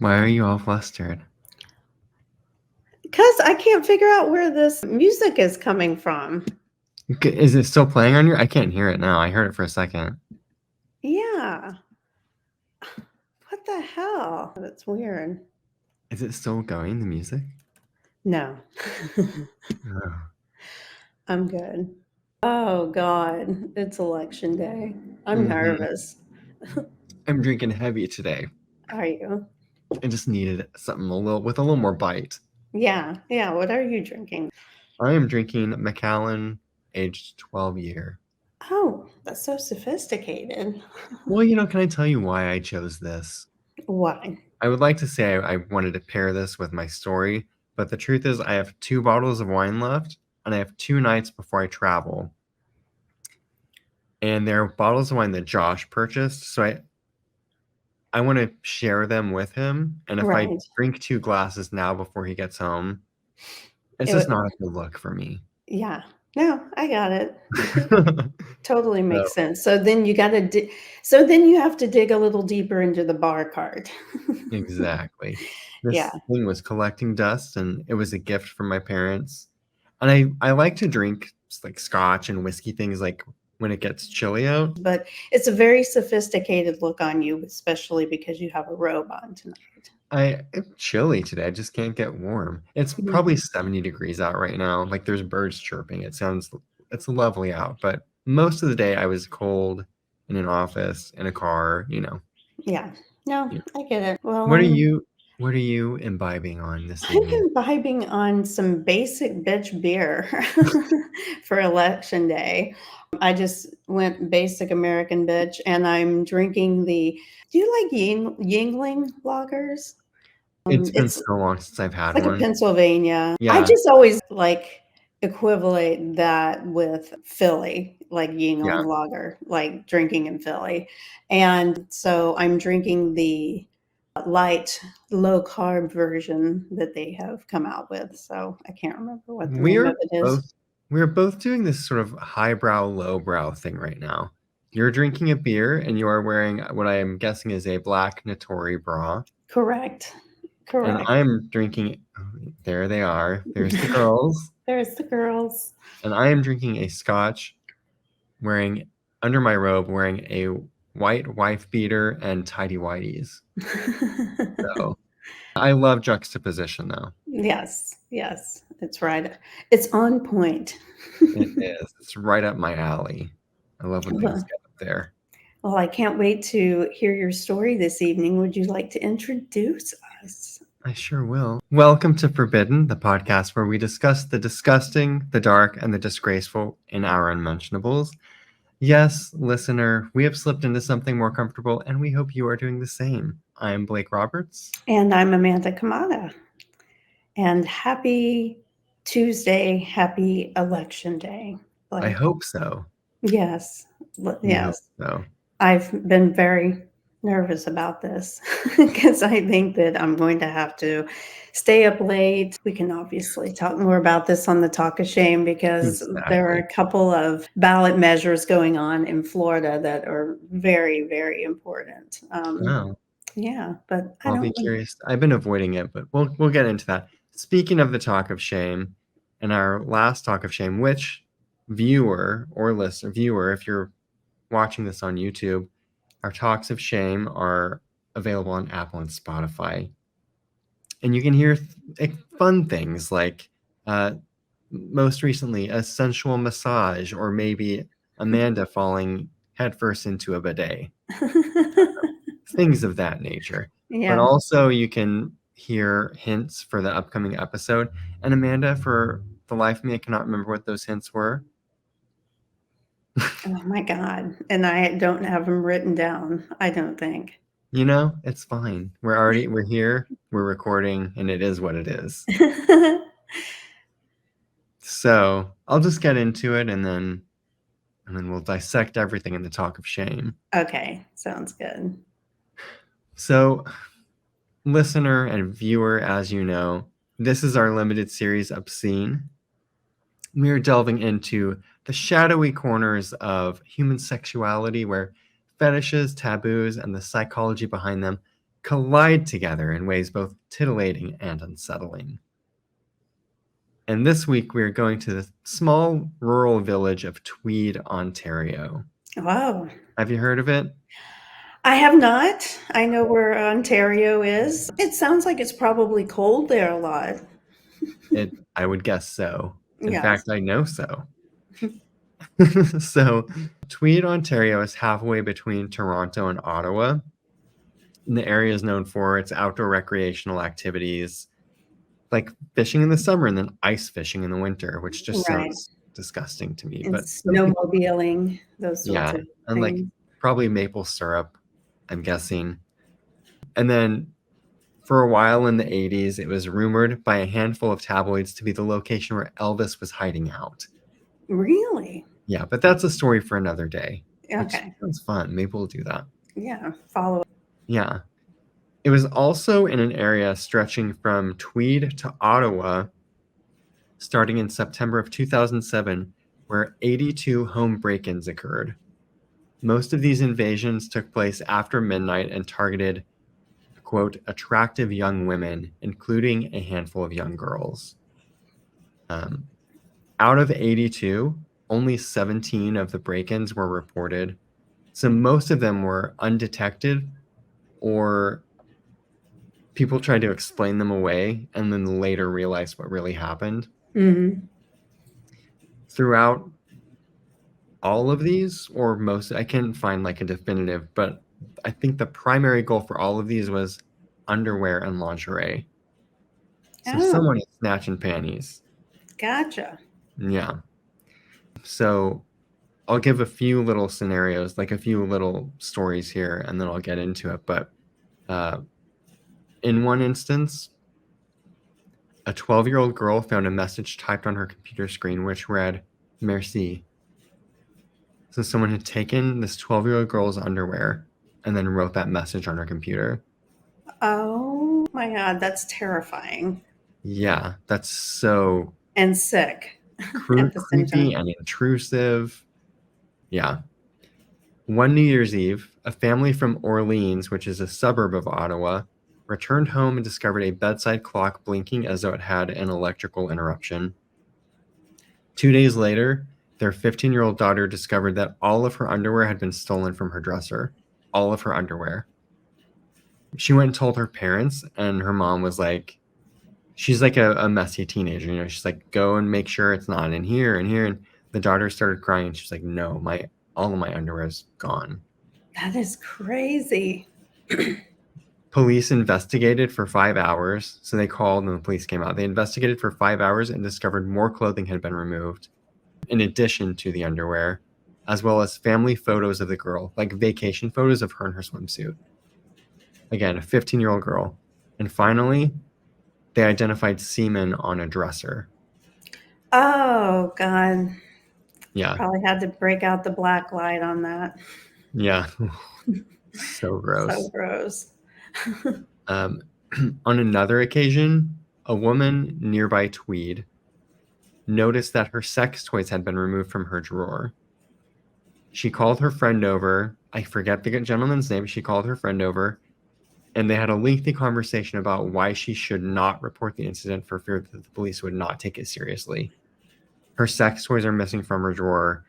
Why are you all flustered? Because I can't figure out where this music is coming from. Is it still playing on your? I can't hear it now. I heard it for a second. Yeah. What the hell? That's weird. Is it still going, the music? No. Oh. I'm good. Oh, God. It's election day. I'm nervous. I'm drinking heavy today. Are you? I just needed something with a little more bite. Yeah. Yeah. What are you drinking? I am drinking Macallan, aged 12 year. Oh, that's so sophisticated. Well, can I tell you why I chose this? Why? I would like to say I wanted to pair this with my story, but the truth is I have 2 bottles of wine left, and I have 2 nights before I travel. And they're bottles of wine that Josh purchased, so I want to share them with him. And if I Right. drink 2 glasses now before he gets home, it's It just wa- not a good look for me. yeah. No, I got it. Totally So, makes sense. So then so then you have to dig a little deeper into the bar card. exactly. Yeah. This thing was collecting dust, and it was a gift from my parents. And I like to drink like scotch and whiskey things like when it gets chilly out. But it's a very sophisticated look on you, especially because you have a robe on tonight. It's chilly today. I just can't get warm. It's probably Mhm. 70 degrees out right now. Like there's birds chirping. It's lovely out, but most of the day I was cold in an office, in a car. Yeah. No, Yeah. I get it. Well, What are you imbibing on this I'm evening? imbibing on some basic bitch beer for election day. I just went basic American bitch, and I'm drinking the. Do you like Yingling lagers? It's been It's so long since I've had like a one. Pennsylvania. I Yeah, just always like equivalent that with Philly, like yeah. Yingling lager, like drinking in Philly. And so I'm drinking the light, low carb version that they have come out with. So I can't remember what the name of We're it is. both we're both doing this sort of highbrow, lowbrow thing right now. You're drinking a beer and you are wearing what I am guessing is a black Natori bra. Correct. And Correct. I'm drinking, there they are. There's the girls. There's the girls. And I am drinking a scotch wearing, under my robe, wearing a white wife beater and tidy whities. So I love juxtaposition though. Yes, yes, it's right. It's on point. It is. It's right up my alley. I love when things Well, get up there. well, I can't wait to hear your story this evening. Would you like to introduce us? I sure will. Welcome to Forbidden, the podcast where we discuss the disgusting, the dark, and the disgraceful in our unmentionables. Yes, listener, we have slipped into something more comfortable, and we hope you are doing the same. I'm Blake Roberts. And I'm Amanda Kamada. And happy Tuesday, happy election day. I Like, hope so. yes, We hope yes. so. I've been very nervous about this because I think that I'm going to have to stay up late. We can obviously talk more about this on the Talk of Shame because there are Exactly. a couple of ballot measures going on in Florida that are very, very important. Oh, Yeah, but I I'll be don't. curious. I've been avoiding it, but we'll get into that. Speaking of the talk of shame, in our last talk of shame, which viewer or listener, viewer, if you're watching this on YouTube, our talks of shame are available on Apple and Spotify. And you can hear fun things like uh, most recently a sensual massage, or maybe Amanda falling headfirst into a bidet, things of that nature. But Yeah. also, you can hear hints for the upcoming episode. And Amanda, for the life of me, I cannot remember what those hints were. Oh my God. And I don't have them written down, I don't think. It's fine. We're here, we're recording, and it is what it is. So I'll just get into it, and then we'll dissect everything in the talk of shame. Okay, sounds good. So, listener and viewer, as you know, this is our limited series, Obscene. We are delving into the shadowy corners of human sexuality where fetishes, taboos, and the psychology behind them collide together in ways both titillating and unsettling. And this week we're going to the small rural village of Tweed, Ontario. Wow. Have you heard of it? I have not. I know where Ontario is. It sounds like it's probably cold there a lot. I would guess so. In Yes. fact, I know so. So, Tweed, Ontario is halfway between Toronto and Ottawa. And the area is known for its outdoor recreational activities, like fishing in the summer and then ice fishing in the winter, which just Right. sounds disgusting to me. And But some people, snowmobiling, those sorts yeah, of and like things. probably maple syrup, I'm guessing. And then for a while in the 80s, it was rumored by a handful of tabloids to be the location where Elvis was hiding out. Really? Yeah, but that's a story for another day, which Okay. sounds fun. Maybe we'll do that. Yeah. Follow. Yeah. It was also in an area stretching from Tweed to Ottawa, starting in September of 2007, where 82 home break-ins occurred. Most of these invasions took place after midnight and targeted, quote, attractive young women, including a handful of young girls. Out of 82, only 17 of the break-ins were reported. So most of them were undetected, or people tried to explain them away and then later realized what really happened. Mm-hmm. Throughout all of these, or most, I can't find like a definitive, but I think the primary goal for all of these was underwear and lingerie. So Oh, someone is snatching panties. gotcha. Yeah. So I'll give a few little scenarios, like a few little stories here, and then I'll get into it. But in one instance, a 12-year-old girl found a message typed on her computer screen which read, Merci. So someone had taken this 12-year-old girl's underwear and then wrote that message on her computer. Oh my God, that's terrifying Yeah, that's so and sick at the same creepy time. and intrusive. Yeah. One New Year's Eve, a family from Orleans, which is a suburb of Ottawa, returned home and discovered a bedside clock blinking as though it had an electrical interruption. 2 days later, their 15-year-old daughter discovered that all of her underwear had been stolen from her dresser. All of her underwear. She went and told her parents, and her mom was like, she's like a messy teenager, you know, she's like, go and make sure it's not in here and here. And the daughter started crying. She's like, no, all of my underwear is gone. That is crazy. Police investigated for 5 hours. So they called and the police came out. They investigated for 5 hours and discovered more clothing had been removed, in addition to the underwear, as well as family photos of the girl, like vacation photos of her in her swimsuit. Again, a 15-year-old girl. And finally, they identified semen on a dresser. Oh God. Yeah. Probably had to break out the black light on that. Yeah. So gross. So gross. On another occasion, a woman nearby Tweed noticed that her sex toys had been removed from her drawer. She called her friend over. I forget the gentleman's name. She called her friend over, and they had a lengthy conversation about why she should not report the incident for fear that the police would not take it seriously. Her sex toys are missing from her drawer.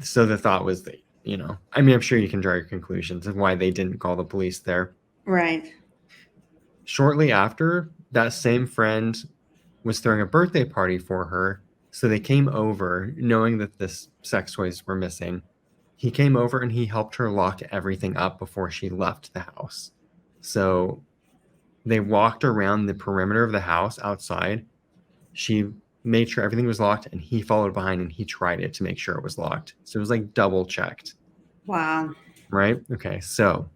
So the thought was that, you know, I mean, I'm sure you can draw your conclusions of why they didn't call the police there. Right. Shortly after, that same friend was throwing a birthday party for her. So they came over knowing that this sex toys were missing. He came over and he helped her lock everything up before she left the house. So they walked around the perimeter of the house outside. She made sure everything was locked and he followed behind and he tried it to make sure it was locked. So it was like double checked. Wow. Right? Okay. So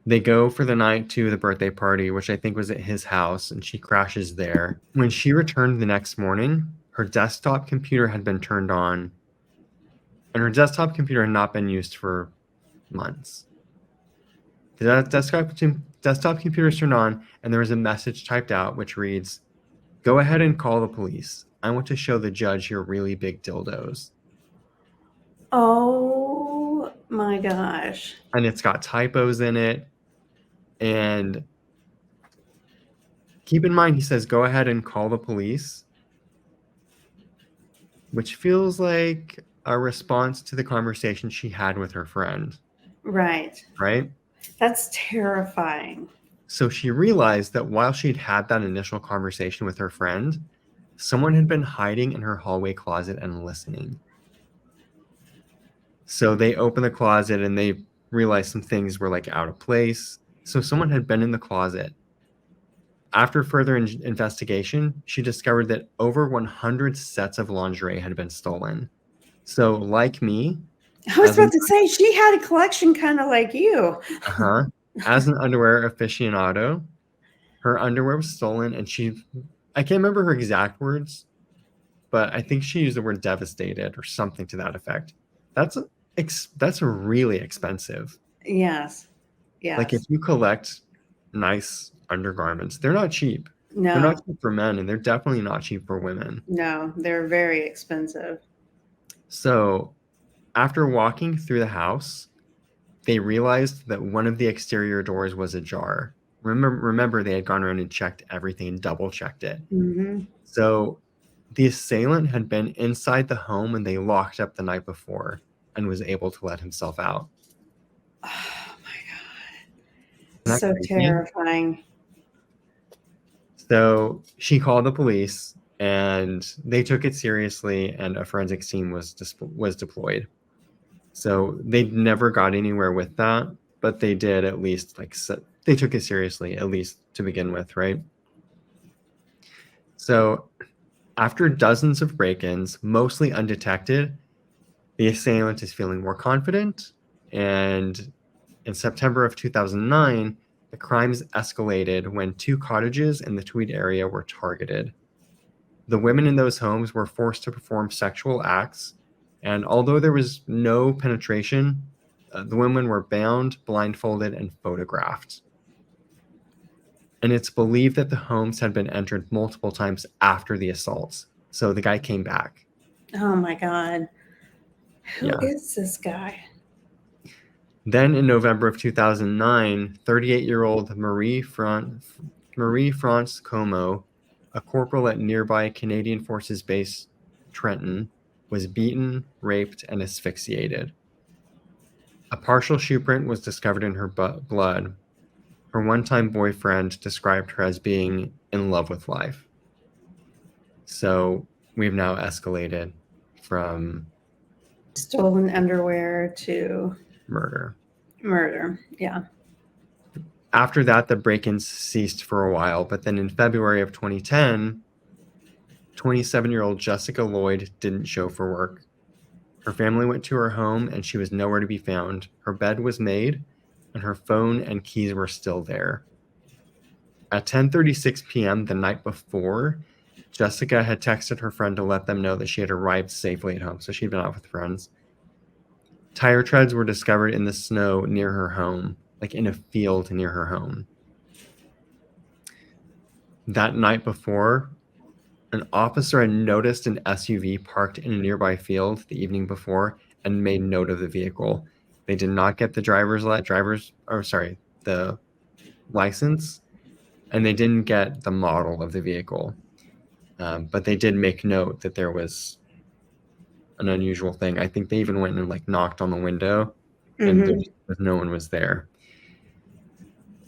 they go for the night to the birthday party, which I think was at his house, and she crashes there. When she returned the next morning, her desktop computer had been turned on, and her desktop computer had not been used for months. The desktop computer is turned on, and there was a message typed out which reads, "Go ahead and call the police. I want to show the judge your really big dildos." Oh Oh my gosh. and it's got typos in it. And keep in mind, he says, go ahead and call the police, which feels like a response to the conversation she had with her friend, Right. right? That's terrifying. So she realized that while she'd had that initial conversation with her friend, someone had been hiding in her hallway closet and listening. So they opened the closet and they realized some things were like out of place. So someone had been in the closet. After further investigation, she discovered that over 100 sets of lingerie had been stolen. So, like me, I was as an about to say she had a collection kind of like you. uh-huh, as an underwear aficionado, her underwear was stolen, and I can't remember her exact words, but I think she used the word devastated or something to that effect. That's really expensive. Yes. Like if Yes. you collect nice undergarments, they're not cheap. They're not No. cheap for men, and they're definitely not cheap for women. No, they're very expensive. So, after walking through the house, they realized that one of the exterior doors was ajar. Remember, they had gone around and checked everything and double checked it. Hmm. So the assailant had been inside the home and they locked up the night before and was able to let himself out. Oh my God. Isn't that So crazy? terrifying. So she called the police and they took it seriously, and a forensics team was deployed. So they never got anywhere with that, but they did at least they took it seriously, at least to begin with, right? So after dozens of break-ins, mostly undetected, the assailant is feeling more confident, and in September of 2009, the crimes escalated when 2 cottages in the Tweed area were targeted. The women in those homes were forced to perform sexual acts, and although there was no penetration, the women were bound, blindfolded, and photographed. And it's believed that the homes had been entered multiple times after the assaults. So the guy came back. Oh my God. Who Yeah. is this guy? Then in November of 2009, 38-year-old Marie France Como, a corporal at nearby Canadian Forces Base Trenton, was beaten, raped, and asphyxiated. A partial shoe print was discovered in her blood. Her one-time boyfriend described her as being in love with life. So we've now escalated from Stolen underwear to murder. murder. Yeah. After that, the break-ins ceased for a while, but then in February of 2010, 27-year-old Jessica Lloyd didn't show for work. Her family went to her home and she was nowhere to be found. Her bed was made and her phone and keys were still there. At 10:36 p.m. the night before, Jessica had texted her friend to let them know that she had arrived safely at home, so she'd been out with friends. Tire treads were discovered in the snow near her home, like in a field near her home. That night before, an officer had noticed an SUV parked in a nearby field the evening before and made note of the vehicle. They did not get the the license, and they didn't get the model of the vehicle. But they did make note that there was an unusual thing. I think they even went and like knocked on the window, and Hmm. no one was there.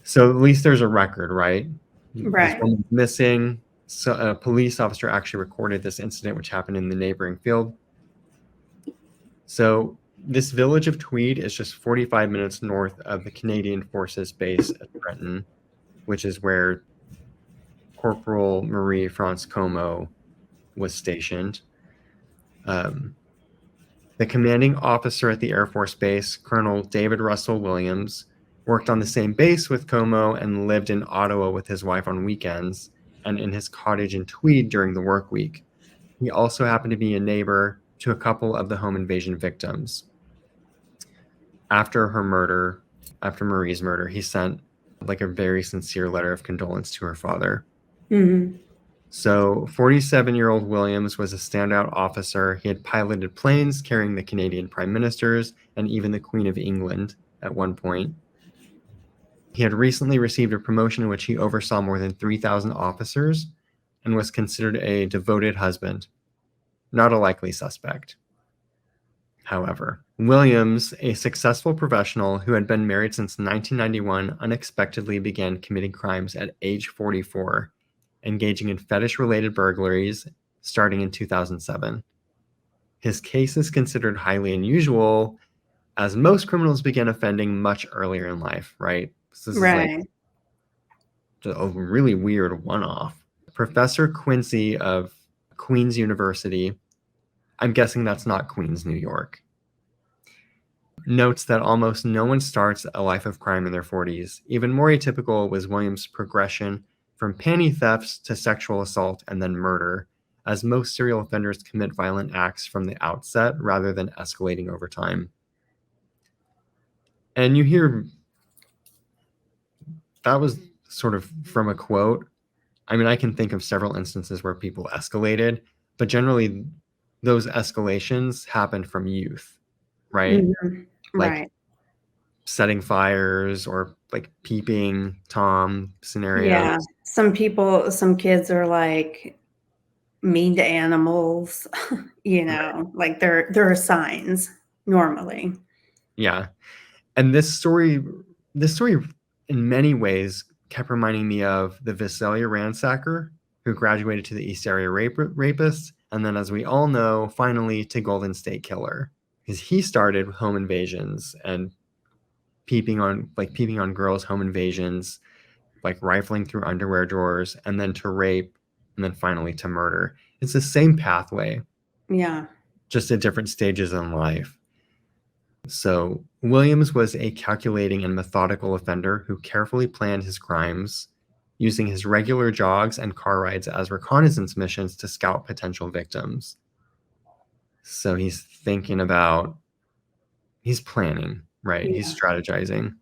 So at least there's a record, right? This Right. woman's missing. So a police officer actually recorded this incident, which happened in the neighboring field. So this village of Tweed is just 45 minutes north of the Canadian Forces Base at Trenton, which is where Corporal Marie France Como was stationed. The commanding officer at the Air Force Base, Colonel David Russell Williams, worked on the same base with Como and lived in Ottawa with his wife on weekends and in his cottage in Tweed during the work week. He also happened to be a neighbor to a couple of the home invasion victims. After Marie's murder, he sent like a very sincere letter of condolence to her father. Hmm. So 47-year-old Williams was a standout officer. He had piloted planes carrying the Canadian prime ministers and even the Queen of England at one point. He had recently received a promotion in which he oversaw more than 3,000 officers and was considered a devoted husband, not a likely suspect. However, Williams, a successful professional who had been married since 1991, unexpectedly began committing crimes at age 44, engaging in fetish-related burglaries starting in 2007. His case is considered highly unusual, as most criminals begin offending much earlier in life, right? So this is like Right. a really weird one-off. Professor Quincy of Queen's University, I'm guessing that's not Queens, New York, notes that almost no one starts a life of crime in their 40s. Even more atypical was Williams' progression from panty thefts to sexual assault and then murder, as most serial offenders commit violent acts from the outset rather than escalating over time. And you hear that was sort of from a quote. I mean, I can think of several instances where people escalated, but generally those escalations happened from youth, right? Mhm. Like Right. setting fires or like peeping Tom Yeah. scenarios. Some kids are like mean to animals, Right. like there are signs normally. Yeah. And this story in many ways kept reminding me of the Visalia ransacker who graduated to the East Area rapist, and then, as we all know, finally to Golden State Killer, because he started with home invasions and peeping on girls' home invasions, like rifling through underwear drawers, and then to rape, and then finally to murder. It's the same pathway, Yeah. just at different stages in life. So, Williams was a calculating and methodical offender who carefully planned his crimes, using his regular jogs and car rides as reconnaissance missions to scout potential victims. So, he's planning, right? He's Yeah. strategizing.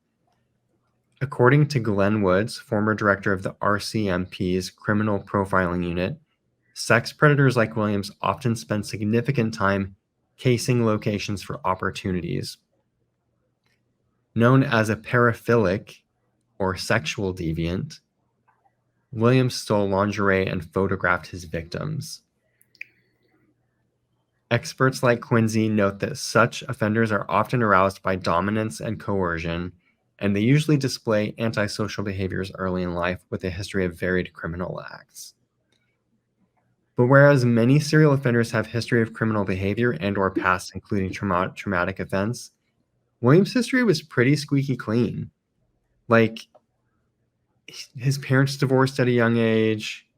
According to Glenn Woods, former director of the RCMP's Criminal Profiling Unit, sex predators like Williams often spend significant time casing locations for opportunities. Known as a paraphilic or sexual deviant, Williams stole lingerie and photographed his victims. Experts like Quincy note that such offenders are often aroused by dominance and coercion, and they usually display antisocial behaviors early in life with a history of varied criminal acts. But whereas many serial offenders have history of criminal behavior and or past including traumatic events, Williams' history was pretty squeaky clean. Like, his parents divorced at a young age.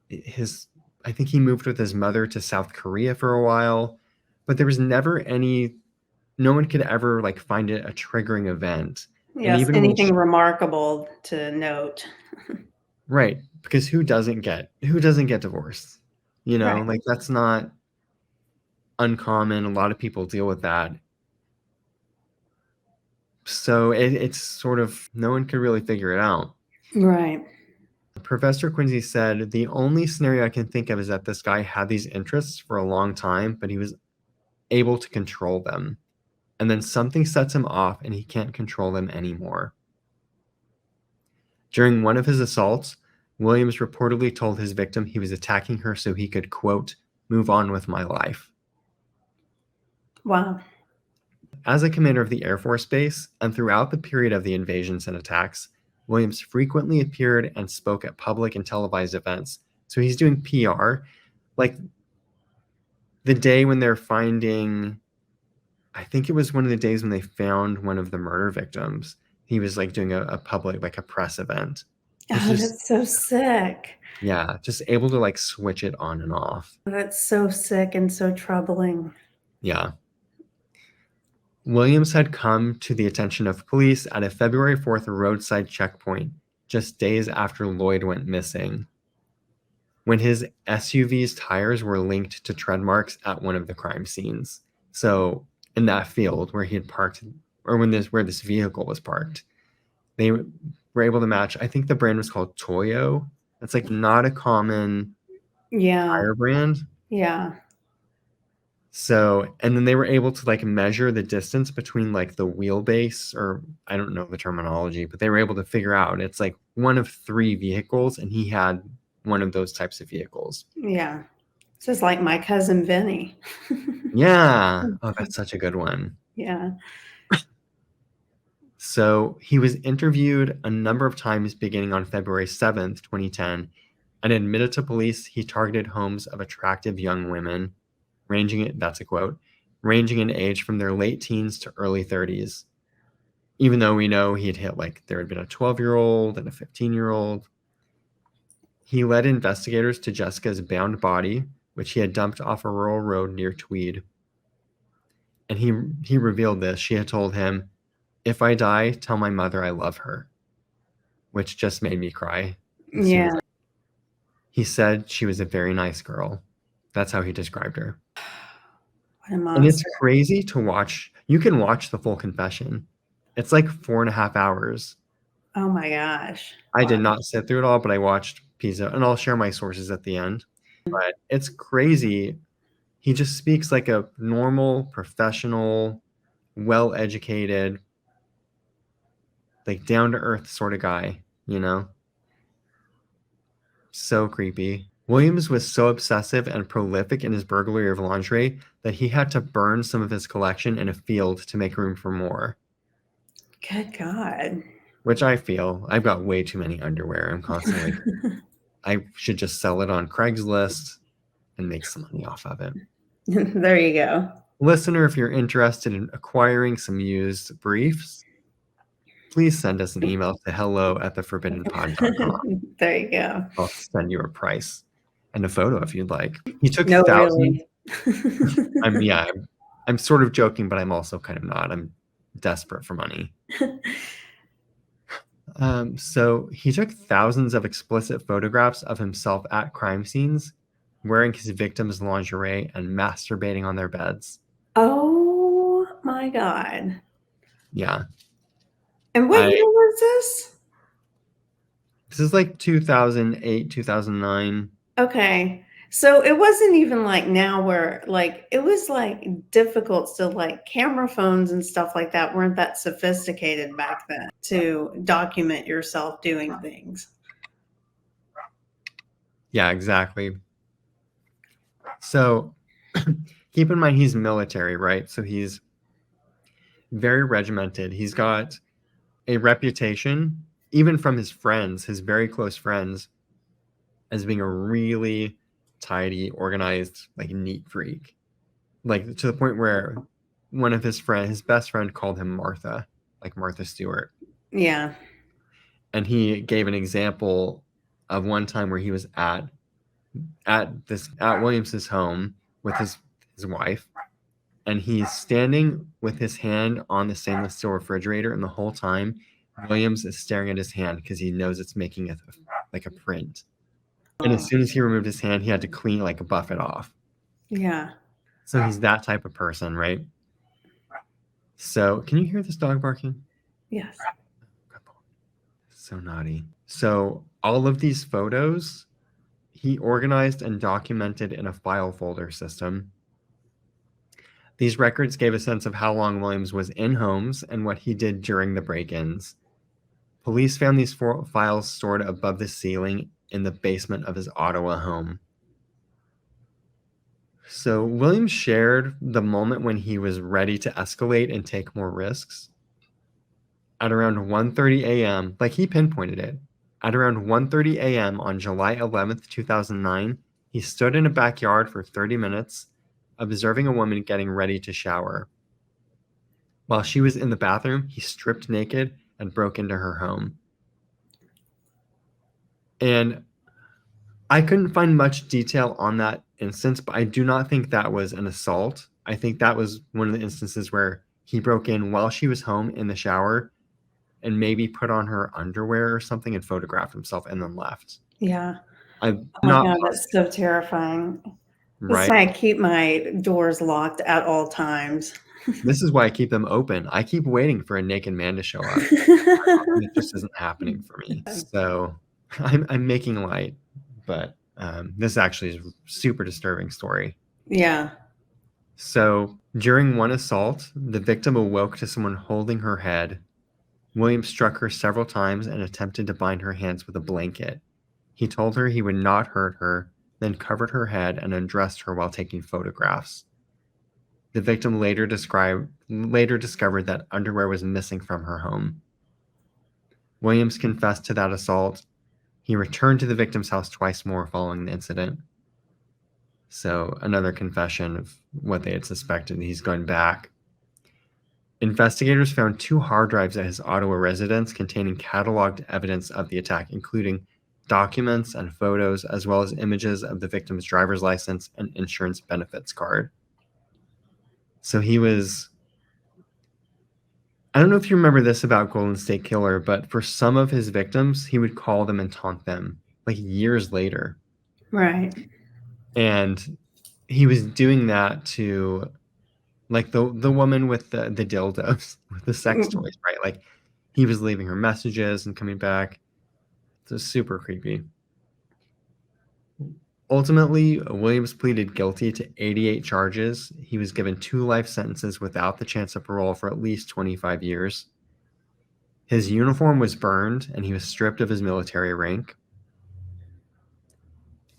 His I think he moved with his mother to South Korea for a while, but there was never any no one could ever like find it a triggering event. And Yes, even when anything remarkable to note. right, because who doesn't get divorced? Right. Like that's not uncommon. A lot of people deal with that. So it's sort of no one could really figure it out. Right. Professor Quincy said the only scenario I can think of is that this guy had these interests for a long time, but he was able to control them. And then something sets him off and he can't control them anymore. During one of his assaults, Williams reportedly told his victim he was attacking her so he could, quote, move on with my life. Wow. As a commander of the Air Force Base, and throughout the period of the invasions and attacks, Williams frequently appeared and spoke at public and televised events. So he's doing PR. Like the day when they're finding, I think it was one of the days when they found one of the murder victims. He was like doing a public, like a press event. It's Oh, just, that's so sick. yeah, just able to like switch it on and off. That's so sick and so troubling. Yeah. Williams had come to the attention of police at a February 4th roadside checkpoint, just days after Lloyd went missing, when his SUV's tires were linked to tread marks at one of the crime scenes. So, in that field where he had parked, or where this vehicle was parked, they were able to match. I think the brand was called Toyo, It's like not a common Yeah. tire brand. Yeah. So, and then they were able to like measure the distance between like the wheelbase, or I don't know the terminology, but they were able to figure out it's like one of 3 vehicles, and he had one of those types of vehicles. Yeah. This is like my cousin Vinny. Yeah. Oh, that's such a good one. Yeah. So he was interviewed a number of times beginning on February 7th, 2010, and admitted to police he targeted homes of attractive young women, that's a quote, ranging in age from their late teens to early 30s. Even though we know he had hit like there had been a 12-year-old and a 15-year-old. He led investigators to Jessica's bound body, which he had dumped off a rural road near Tweed. And he revealed this. She had told him, "If I die, tell my mother I love her," which just made me cry as soon as Yeah. he said she was a very nice girl. That's how he described her. What a And it's monster. crazy to watch. You can watch the full confession. It's like 4.5 hours. Oh my gosh. I did not sit through it all, but I watched Pisa, and I'll share my sources at the end. But it's crazy. He just speaks like a normal, professional, well-educated, like down-to-earth sort of guy, you know? So creepy. Williams was so obsessive and prolific in his burglary of lingerie that he had to burn some of his collection in a field to make room for more, Good God. which I feel I've got way too many underwear. I'm constantly, I should just sell it on Craigslist and make some money off of it. There you go. Listener, if you're interested in acquiring some used briefs, please send us an email to hello@theforbiddenpod.com. There you go. I'll send you a price and a photo if you'd like. He took No, thousands. really. I'm sort of joking, but I'm also kind of not. I'm desperate for money. So he took thousands of explicit photographs of himself at crime scenes, wearing his victims' lingerie and masturbating on their beds. Oh my God. Yeah. And what year was this? This is like 2008, 2009. Okay. So it wasn't even like now where like it was like difficult still, like camera phones and stuff like that weren't that sophisticated back then to document yourself doing things. Yeah, exactly. So keep in mind he's military, right? So he's very regimented. He's got a reputation, even from his friends, his very close friends, as being a really tidy, organized, like neat freak. Like to the point where one of his best friend called him Martha, like Martha Stewart. Yeah. And he gave an example of one time where he was at Williams's home with his wife, and he's standing with his hand on the stainless steel refrigerator, and the whole time Williams is staring at his hand because he knows it's making like a print. And as soon as he removed his hand, he had to buff it off. Yeah. So he's that type of person, right? So can you hear this dog barking? Yes. So naughty. So all of these photos he organized and documented in a file folder system. These records gave a sense of how long Williams was in homes and what he did during the break-ins. Police found these files stored above the ceiling in the basement of his Ottawa home. So Williams shared the moment when he was ready to escalate and take more risks. At around 1:30 a.m., like he pinpointed it, at around 1:30 a.m. on July 11th, 2009, he stood in a backyard for 30 minutes, observing a woman getting ready to shower. While she was in the bathroom, he stripped naked and broke into her home. And I couldn't find much detail on that instance, but I do not think that was an assault. I think that was one of the instances where he broke in while she was home in the shower and maybe put on her underwear or something and photographed himself and then left. Yeah. I'm Oh my not God, that's so terrifying. That's right. why I keep my doors locked at all times. This is why I keep them open. I keep waiting for a naked man to show up. It just isn't happening for me. So I'm making light, but this actually is a super disturbing story. Yeah. So during one assault, the victim awoke to someone holding her head. Williams struck her several times and attempted to bind her hands with a blanket. He told her he would not hurt her, then covered her head and undressed her while taking photographs. The victim later discovered that underwear was missing from her home. Williams confessed to that assault. He returned to the victim's house twice more following the incident. So another confession of what they had suspected. He's going back. Investigators found 2 hard drives at his Ottawa residence containing cataloged evidence of the attack, including documents and photos, as well as images of the victim's driver's license and insurance benefits card. So he was, I don't know if you remember this about Golden State Killer, but for some of his victims, he would call them and taunt them like years later. Right. And he was doing that to like the woman with the dildos, with the sex toys, right? Like he was leaving her messages and coming back. It's super creepy. Ultimately, Williams pleaded guilty to 88 charges. He was given 2 life sentences without the chance of parole for at least 25 years. His uniform was burned and he was stripped of his military rank.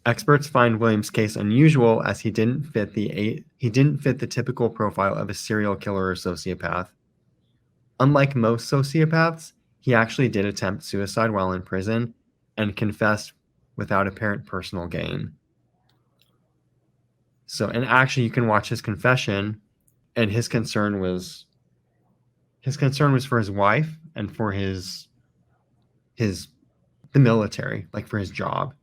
Experts find Williams' case unusual as he didn't fit the typical profile of a serial killer or sociopath. Unlike most sociopaths, he actually did attempt suicide while in prison and confessed without apparent personal gain. So, and actually you can watch his confession, and his concern was for his wife and for the military, like for his job.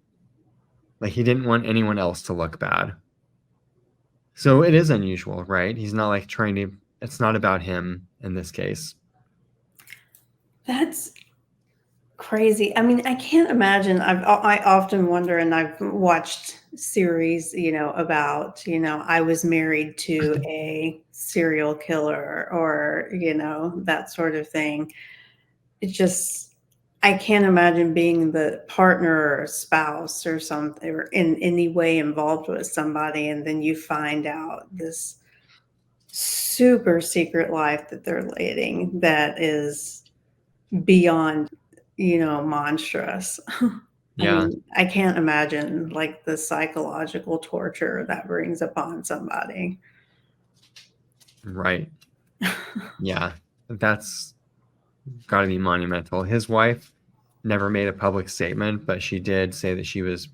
Like he didn't want anyone else to look bad. So it is unusual, right? He's not like it's not about him in this case. That's crazy. I mean, I can't imagine. I often wonder, and I've watched series, about, I was married to a serial killer, or, that sort of thing. It just, I can't imagine being the partner or spouse or something, or in any way involved with somebody, and then you find out this super secret life that they're leading that is beyond, monstrous. I Yeah, mean, I can't imagine like the psychological torture that brings upon somebody. right. Yeah, that's got to be monumental. His wife never made a public statement, but she did say that she was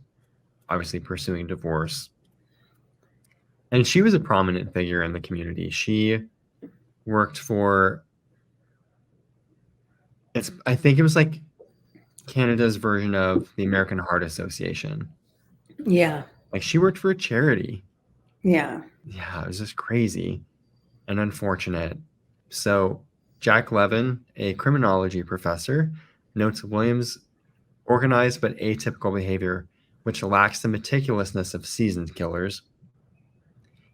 obviously pursuing divorce. And she was a prominent figure in the community. She worked for, I think it was like Canada's version of the American Heart Association. Yeah. Like she worked for a charity. Yeah. Yeah, it was just crazy and unfortunate. So Jack Levin, a criminology professor, notes Williams' organized but atypical behavior, which lacks the meticulousness of seasoned killers.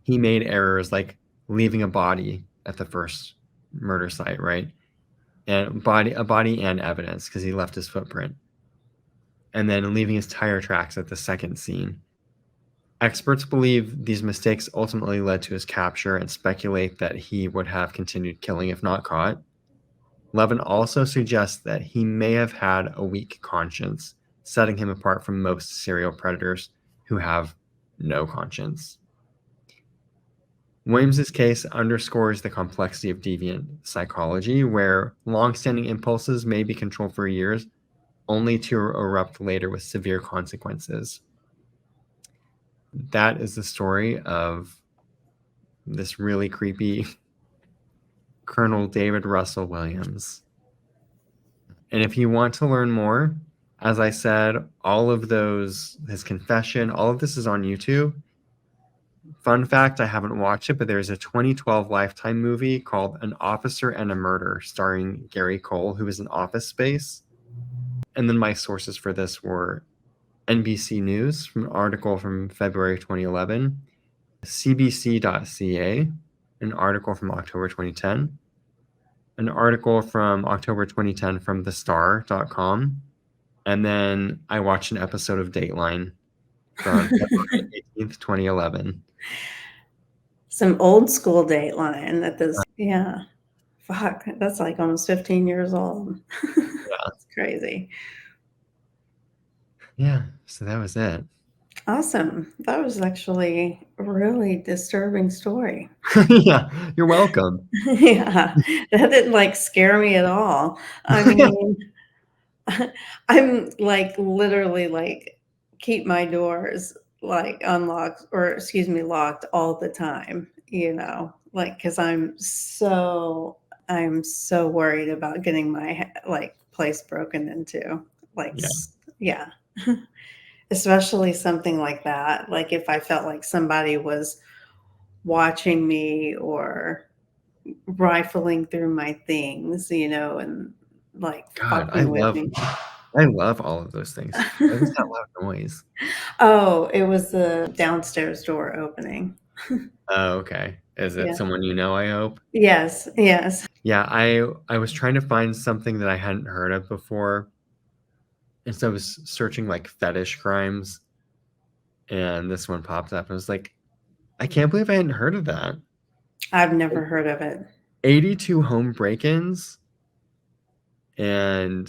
He made errors like leaving a body at the first murder site, right? And a body and evidence because he left his footprint. And then leaving his tire tracks at the second scene. Experts believe these mistakes ultimately led to his capture and speculate that he would have continued killing if not caught. Levin also suggests that he may have had a weak conscience, setting him apart from most serial predators who have no conscience. Williams's case underscores the complexity of deviant psychology, where long-standing impulses may be controlled for years, only to erupt later with severe consequences. That is the story of this really creepy Colonel David Russell Williams. And if you want to learn more, as I said, his confession, all of this is on YouTube. Fun fact, I haven't watched it, but there's a 2012 Lifetime movie called An Officer and a Murder, starring Gary Cole, who was in Office Space. And then my sources for this were NBC News, from an article from February 2011, cbc.ca, an article from October 2010, an article from October 2010 from thestar.com, And then I watched an episode of Dateline from February 18th, 2011. Some old school Dateline that this yeah. Fuck, that's like almost 15 years old. Yeah. It's crazy. Yeah. So that was it. Awesome. That was actually a really disturbing story. Yeah. You're welcome. Yeah, that didn't, like, scare me at all. I mean, I'm, like, literally, like, keep my doors, like, unlocked or excuse me, locked all the time, you know, like, because 'cause I'm so worried about getting my like, place broken into, like, Yeah. yeah. Especially something like that, like, if I felt like somebody was watching me or rifling through my things, you know, and, like, God, fucking with me. I love all of those things. What was that loud noise? Oh, it was the downstairs door opening. Oh, okay. Is it Yeah. someone you know, I hope? Yes, yes. Yeah, I was trying to find something that I hadn't heard of before. And so I was searching like fetish crimes, and this one popped up. I was like, I can't believe I hadn't heard of that. I've never heard of it. 82 home break-ins and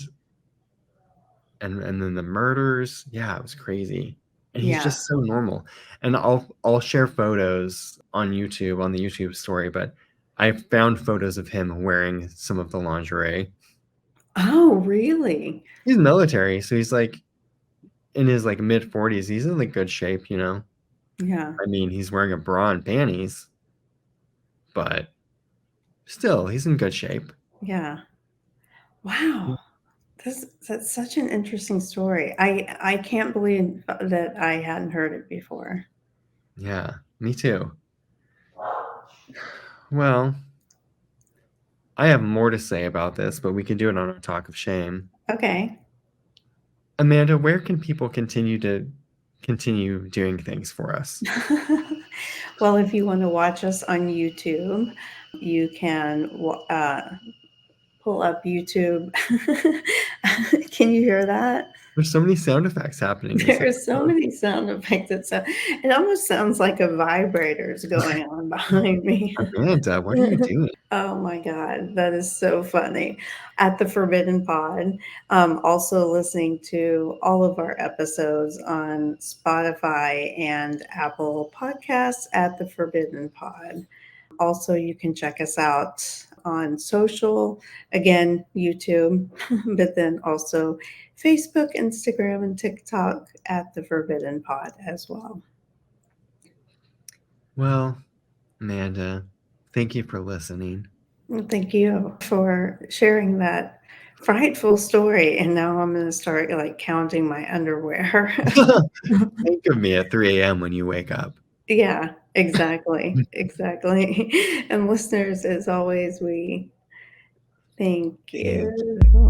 and then the murders. Yeah, it was crazy. And he's Yeah. just so normal. And I'll share photos on YouTube on the YouTube story, but I found photos of him wearing some of the lingerie. Oh, really? He's military, so he's like in his like mid 40s. He's in like good shape, you know. Yeah, I mean, he's wearing a bra and panties, but still, he's in good shape. yeah. Wow. That's such an interesting story. I can't believe that I hadn't heard it before. Yeah, me too. Well, I have more to say about this, but we can do it on our talk of shame. Okay. Amanda, where can people continue doing things for us? Well, if you wanna watch us on YouTube, you can pull up YouTube. Can you hear that? There's so many sound effects happening this There are so episode. many sound effects. It almost sounds like a vibrator's going on behind me. Amanda, what are you doing? Oh my god, that is so funny. At the Forbidden Pod, also listening to all of our episodes on Spotify and Apple Podcasts at the Forbidden Pod. Also, you can check us out on social, again, YouTube, but then also Facebook, Instagram, and TikTok at the Forbidden Pod as well. Well, Amanda, thank you for listening. Well, thank you for sharing that frightful story. And now I'm going to start like counting my underwear. Think of me at 3 a.m. when you wake up. Yeah, exactly. Exactly. And listeners, as always, we thank Thank you.